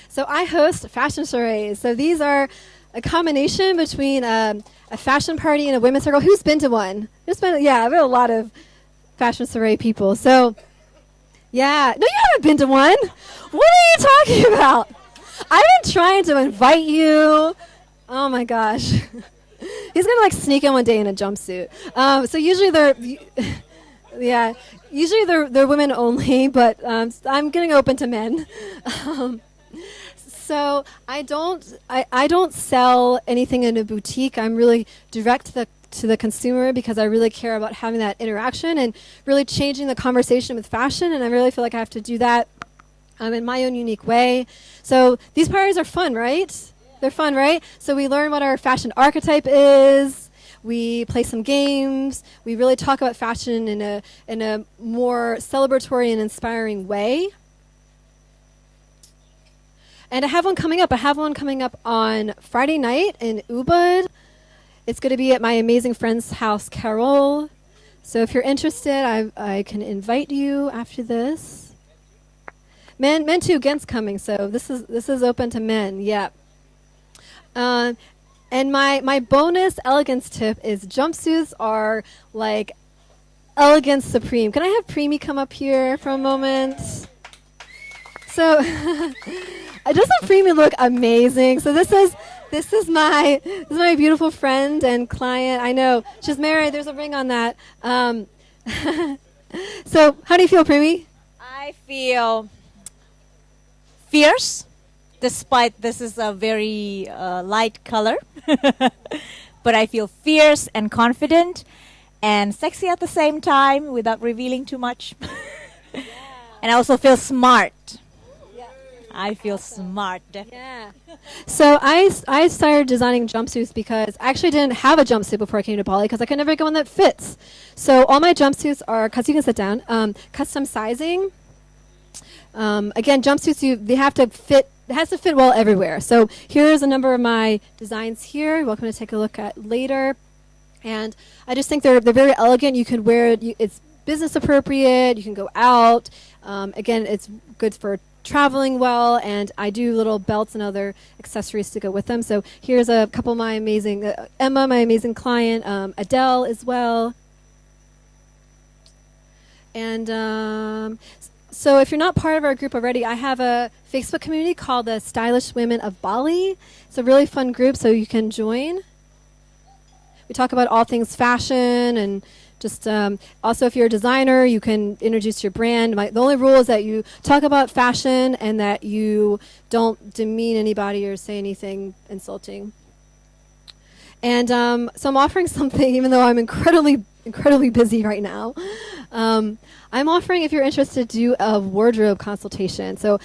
So I host fashion soirees. So these are a combination between a fashion party and a women's circle. Who's been to one? I've been a lot of fashion soiree people. So yeah, no, you haven't been to one. What are you talking about? I've been trying to invite you. Oh my gosh. He's gonna sneak in one day in a jumpsuit. So usually they're women only, but I'm getting open to men. So I don't sell anything in a boutique. I'm really direct to the consumer because I really care about having that interaction and really changing the conversation with fashion. And I really feel like I have to do that in my own unique way. So these parties are fun, right? They're fun, right? So we learn what our fashion archetype is. We play some games. We really talk about fashion in a more celebratory and inspiring way. And I have one coming up. On Friday night in Ubud. It's going to be at my amazing friend's house, Carol. So if you're interested, I can invite you after this. Men too, Gent's coming. So this is open to men. Yeah. And And my bonus elegance tip is jumpsuits are like elegance supreme. Can I have Preemie come up here for a moment? So doesn't Preemie look amazing? So this is my beautiful friend and client. I know she's married. There's a ring on that. So how do you feel, Preemie? I feel fierce, despite this is a very light color. But I feel fierce and confident and sexy at the same time without revealing too much. And I also feel smart. I feel smart, definitely. Yeah. So I started designing jumpsuits because I actually didn't have a jumpsuit before I came to Bali because I could never get one that fits. So all my jumpsuits are, because you can sit down, custom sizing. Again, jumpsuits, they have to fit. It has to fit well everywhere. So here's a number of my designs here. You're welcome to take a look at later. And I just think they're very elegant. You can wear it. It's business appropriate. You can go out. Again, it's good for traveling well, and I do little belts and other accessories to go with them. So here's a couple of my amazing, Emma, my amazing client, Adele as well. And so if you're not part of our group already, I have a Facebook community called the Stylish Women of Bali. It's a really fun group, so you can join. We talk about all things fashion and just also, if you're a designer, you can introduce your brand. The only rule is that you talk about fashion and that you don't demean anybody or say anything insulting. And so I'm offering something, even though I'm incredibly busy right now. I'm offering, if you're interested, to do a wardrobe consultation. So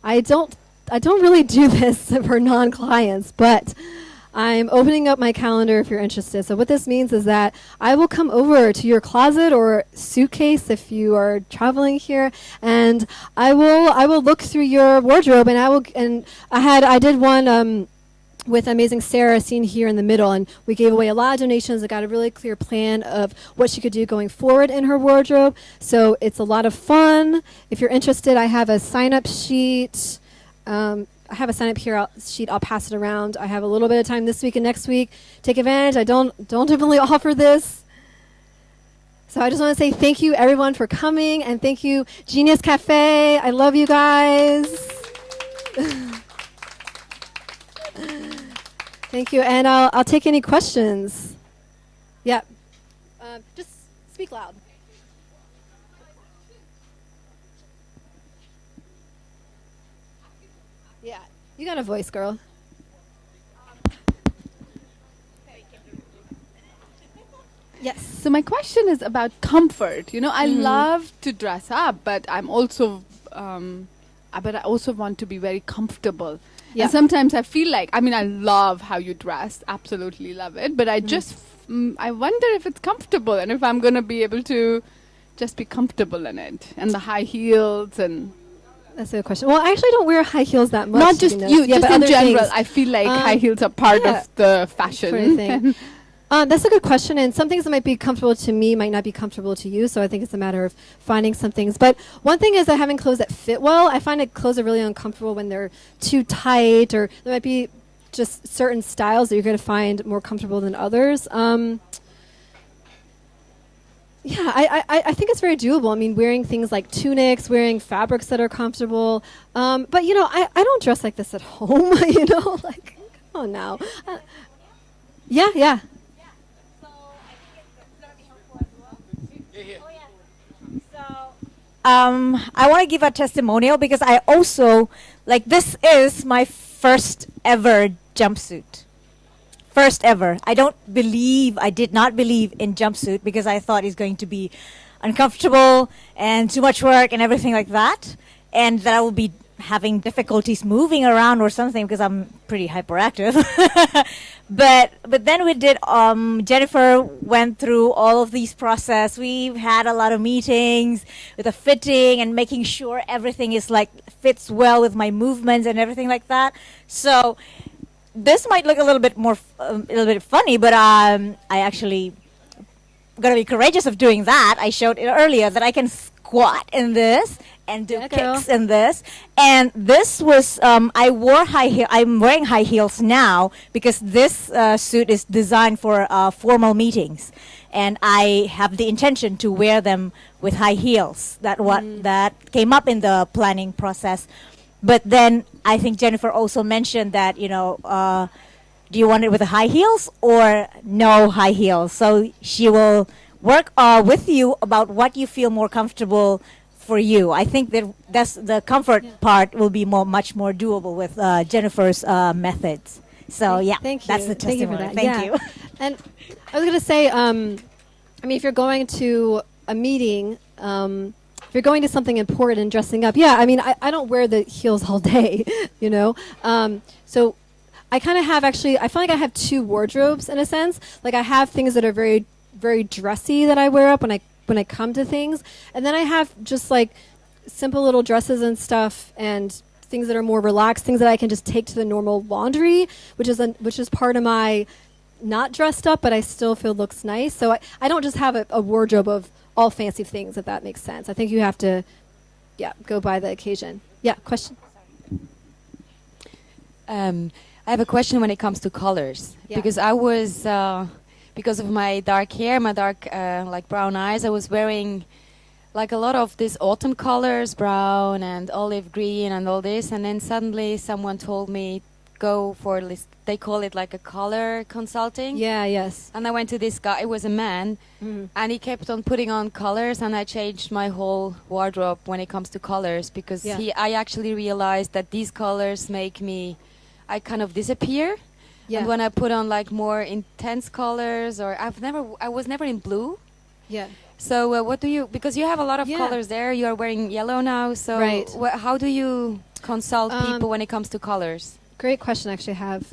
I don't really do this for non-clients, but I'm opening up my calendar if you're interested. So what this means is that I will come over to your closet or suitcase if you are traveling here, and I will look through your wardrobe, and I did one with amazing Sarah, seen here in the middle, and we gave away a lot of donations. I got a really clear plan of what she could do going forward in her wardrobe. So it's a lot of fun. If you're interested, I have a sign-up sheet. I have a sign up here sheet. I'll pass it around. I have a little bit of time this week and next week. Take advantage. I don't typically offer this. So I just want to say thank you everyone for coming, and thank you Genius Cafe. I love you guys. Thank you, and I'll take any questions. Yeah. Just speak loud. Yeah, you got a voice, girl. Yes. So my question is about comfort. You know, I love to dress up, but I'm also, but I also want to be very comfortable. Yeah. And sometimes I feel like, I mean, I love how you dress, absolutely love it, but I just, I wonder if it's comfortable and if I'm going to be able to just be comfortable in it, and the high heels and. That's a good question. Well, I actually don't wear high heels that much. Not just you, yeah, just in general. things. I feel like high heels are part of the fashion. That's a good question, and some things that might be comfortable to me might not be comfortable to you, so I think it's a matter of finding some things. But one thing is that having clothes that fit well, I find that clothes are really uncomfortable when they're too tight, or there might be just certain styles that you're going to find more comfortable than others. Yeah, I think it's very doable. I mean, wearing things like tunics, wearing fabrics that are comfortable. But, you know, I don't dress like this at home, you know, like, come on now. Yeah. So I think it's going to be helpful as well. So I want to give a testimonial because I also, like, this is my first ever jumpsuit. First ever. I did not believe in jumpsuit because I thought it's going to be uncomfortable and too much work and everything like that. And that I will be having difficulties moving around or something because I'm pretty hyperactive. But then we did, Jennifer went through all of these process. We've had a lot of meetings with the fitting and making sure everything is like fits well with my movements and everything like that. So this might look a little bit more, a little bit funny, but I actually gonna be courageous of doing that. I showed it earlier that I can squat in this and do Yeah, girl. kicks in this. And this was I wore high heel. I'm wearing high heels now because this suit is designed for formal meetings, and I have the intention to wear them with high heels. That came up in the planning process. But then I think Jennifer also mentioned that, do you want it with the high heels or no high heels? So she will work with you about what you feel more comfortable for you. I think that's the comfort part will be much more doable with Jennifer's methods. So Thank you. that's the Thank you for testimony. that. Thank Yeah. you. And I was going to say, if you're going to a meeting, if you're going to something important and dressing up, I don't wear the heels all day, So I kind of have I feel like I have two wardrobes in a sense. Like I have things that are very, very dressy that I wear up when I come to things. And then I have just like simple little dresses and stuff and things that are more relaxed, things that I can just take to the normal laundry, which is part of my not dressed up, but I still feel looks nice. So I don't just have a wardrobe of all fancy things, if that makes sense. I think you have to, go by the occasion. Yeah, question? I have a question when it comes to colors. Yeah. Because I was, because of my dark hair, my dark, like brown eyes, I was wearing like a lot of these autumn colors, brown and olive green and all this. And then suddenly someone told me, go for this, they call it like a color consulting. Yeah, yes. And I went to this guy, it was a man, and he kept on putting on colors, and I changed my whole wardrobe when it comes to colors, because I actually realized that these colors make me, I kind of disappear. Yeah. And when I put on like more intense colors, or I was never in blue. Yeah. So what do you, because you have a lot of colors there, you are wearing yellow now, so Right. How do you consult people when it comes to colors? Great question, actually, I have.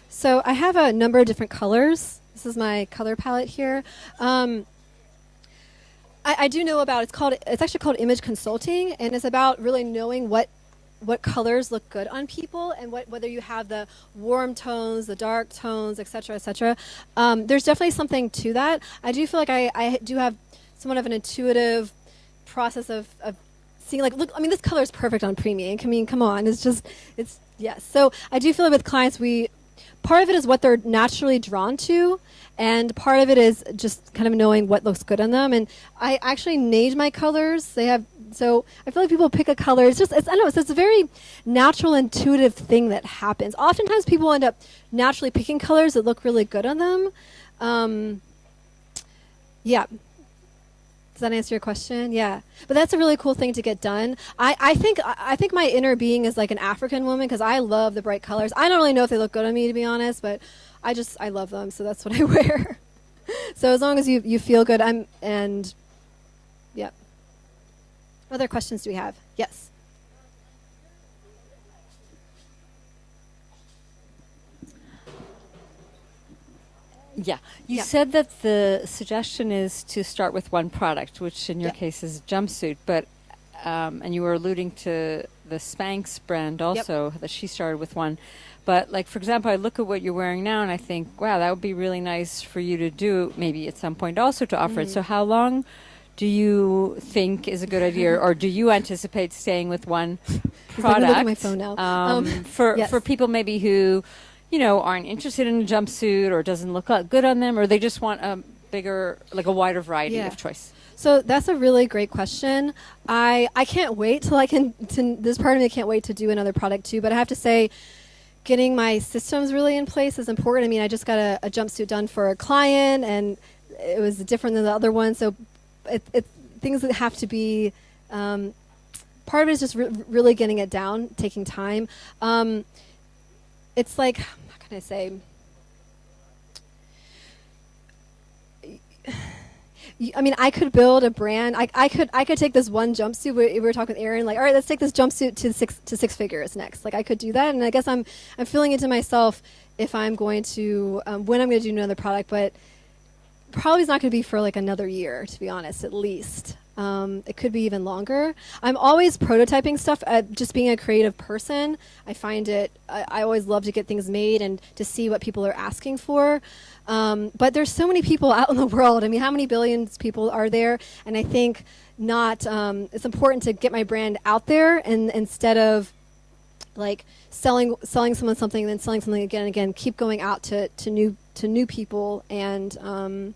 So I have a number of different colors. This is my color palette here. I do know about, it's actually called image consulting, and it's about really knowing what colors look good on people, and whether you have the warm tones, the dark tones, et cetera, et cetera. There's definitely something to that. I do feel like I do have somewhat of an intuitive process of seeing, like, look, I mean, this color is perfect on premium. I mean, come on, yes. So I do feel like with clients, part of it is what they're naturally drawn to, and part of it is just kind of knowing what looks good on them. And I actually named my colors. So I feel like people pick a color. I don't know, it's a very natural, intuitive thing that happens. Oftentimes people end up naturally picking colors that look really good on them. Yeah. Does that answer your question? Yeah. But that's a really cool thing to get done. I think my inner being is like an African woman, because I love the bright colors. I don't really know if they look good on me, to be honest, but I love them, so that's what I wear. So as long as you feel good, yeah. What other questions do we have? Yes. Yeah. You said that the suggestion is to start with one product, which in your case is jumpsuit, but and you were alluding to the Spanx brand also, that she started with one. But like, for example, I look at what you're wearing now and I think, wow, that would be really nice for you to do maybe at some point also to offer it. So how long do you think is a good idea, or do you anticipate staying with one product? Look at my phone now. For people maybe who, aren't interested in a jumpsuit, or doesn't look good on them, or they just want a bigger, like a wider variety of choice? So that's a really great question. I can't wait till this part of me can't wait to do another product too, but I have to say, getting my systems really in place is important. I mean, I just got a jumpsuit done for a client, and it was different than the other one. So it's things that have to be, part of it is just really getting it down, taking time. It's like, how can I say? I mean, I could build a brand. I could take this one jumpsuit. We were talking with Erin, like, all right, let's take this jumpsuit to six figures next. Like, I could do that, and I guess I'm feeling into myself if I'm going to when I'm going to do another product, but probably it's not going to be for like another year, to be honest, at least. It could be even longer. I'm always prototyping stuff. Just being a creative person, I find I always love to get things made and to see what people are asking for. But there's so many people out in the world. I mean, how many billions people are there? And I think it's important to get my brand out there, and instead of like selling someone something and then selling something again and again, keep going out to new people. And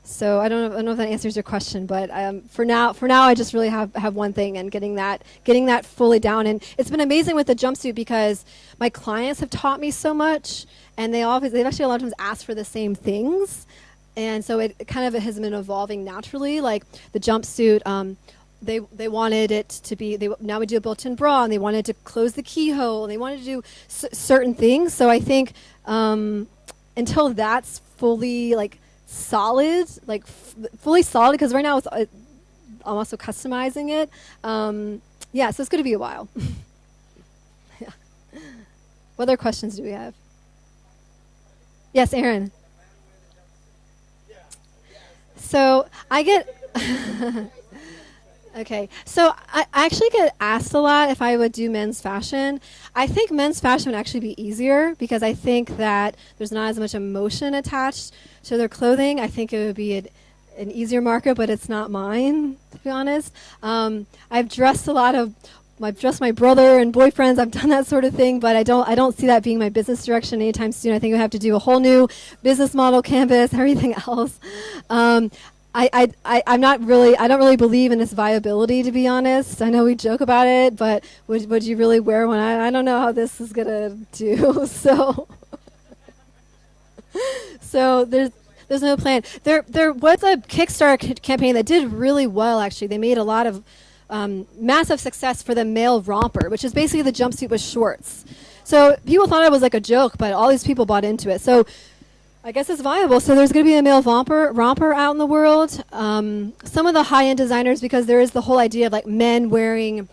so I don't know if that answers your question, but for now I just really have one thing, and getting that fully down. And it's been amazing with the jumpsuit because my clients have taught me so much, and they've actually a lot of times asked for the same things, and so it has been evolving naturally. Like the jumpsuit, they wanted it to be. Now we do a built-in bra, and they wanted to close the keyhole, and they wanted to do certain things. So I think until that's fully like solid, like fully solid, because right now I'm also customizing it. Yeah, so it's going to be a while. Yeah. What other questions do we have? Yes, Aaron. So I get okay. So I actually get asked a lot if I would do men's fashion. I think men's fashion would actually be easier because I think that there's not as much emotion attached to their clothing. I think it would be an easier market, but it's not mine, to be honest. I've dressed my brother and boyfriends. I've done that sort of thing, but I don't see that being my business direction anytime soon. I think we have to do a whole new business model, canvas, everything else. I don't really believe in this viability, to be honest. I know we joke about it, but would you really wear one? I don't know how this is gonna do. So there's no plan. There was a Kickstarter campaign that did really well, actually. They made a lot of massive success for the male romper, which is basically the jumpsuit with shorts. So people thought it was like a joke, but all these people bought into it. So I guess it's viable. So there's going to be a male romper out in the world. Some of the high-end designers, because there is the whole idea of like men wearing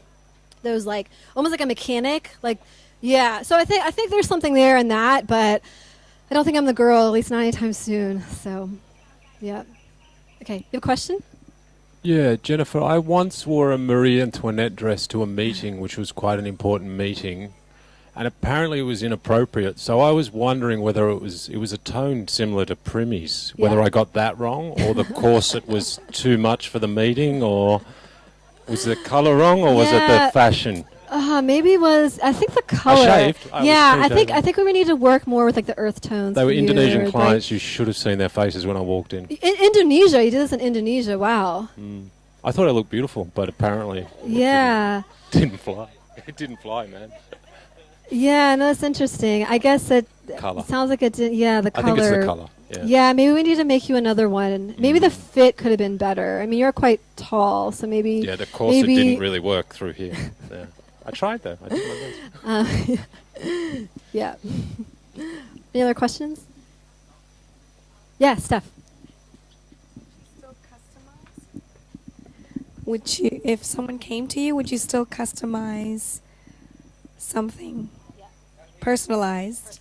those like almost like a mechanic, like yeah. So I think there's something there in that, but I don't think I'm the girl, at least not anytime soon. So yeah. Okay, you have a question? Yeah, Jennifer, I once wore a Marie Antoinette dress to a meeting, which was quite an important meeting. And apparently it was inappropriate. So I was wondering whether it was a tone similar to Primy's, whether I got that wrong, or the corset was too much for the meeting, or was the colour wrong, or was it the fashion? Maybe it was. I think the color. I shaved. I think we need to work more with like the earth tones. They were Indonesian clients. You should have seen their faces when I walked in. Indonesia. You did this in Indonesia. Wow. I thought it looked beautiful, but apparently it didn't fly. It didn't fly, man. Yeah, no, that's interesting. I guess it sounds like it did. Yeah, the color. I think it's the color. Yeah, maybe we need to make you another one. Maybe the fit could have been better. I mean, you're quite tall, so maybe. Yeah, the corset didn't really work through here. Yeah. I tried though. I did my best. Yeah. Any other questions? Yeah, Steph. Still customize? Would you, if someone came to you, would you still customize something personalized?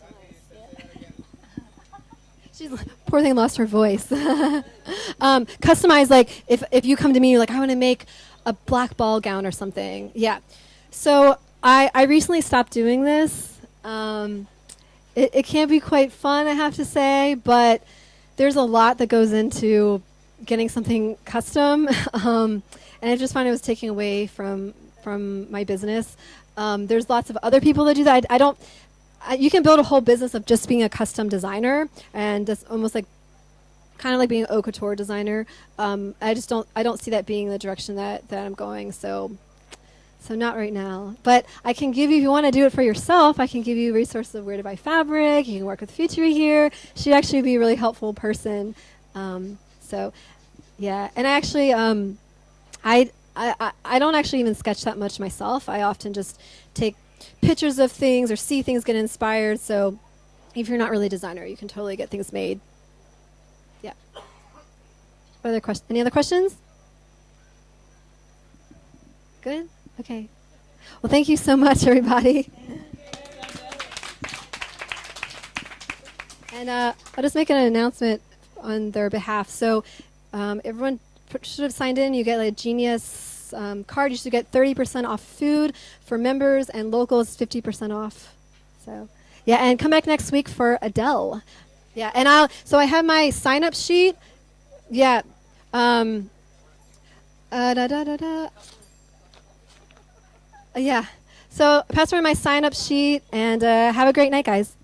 Poor thing lost her voice. Customize, like if you come to me, you're like, I want to make a black ball gown or something. Yeah. So I recently stopped doing this. It can be quite fun, I have to say, but there's a lot that goes into getting something custom, and I just find it was taking away from my business. There's lots of other people that do that. You can build a whole business of just being a custom designer, and that's almost like kind of like being an haute couture designer. I don't see that being the direction that I'm going. So not right now. But I can give you, if you want to do it for yourself, I can give you resources of where to buy fabric. You can work with Futuri here. She'd actually be a really helpful person. So yeah, and I actually I don't actually even sketch that much myself. I often just take pictures of things or see things get inspired. So if you're not really a designer, you can totally get things made. Yeah. Any other questions? Good? Okay. Well, thank you so much, everybody. And I'll just make an announcement on their behalf. So everyone should have signed in, you get a Genius card. You should get 30% off food for members, and locals 50% off. So, yeah, and come back next week for Adele. Yeah, and I have my sign-up sheet. Yeah. Yeah. So pass around my sign-up sheet, and have a great night, guys.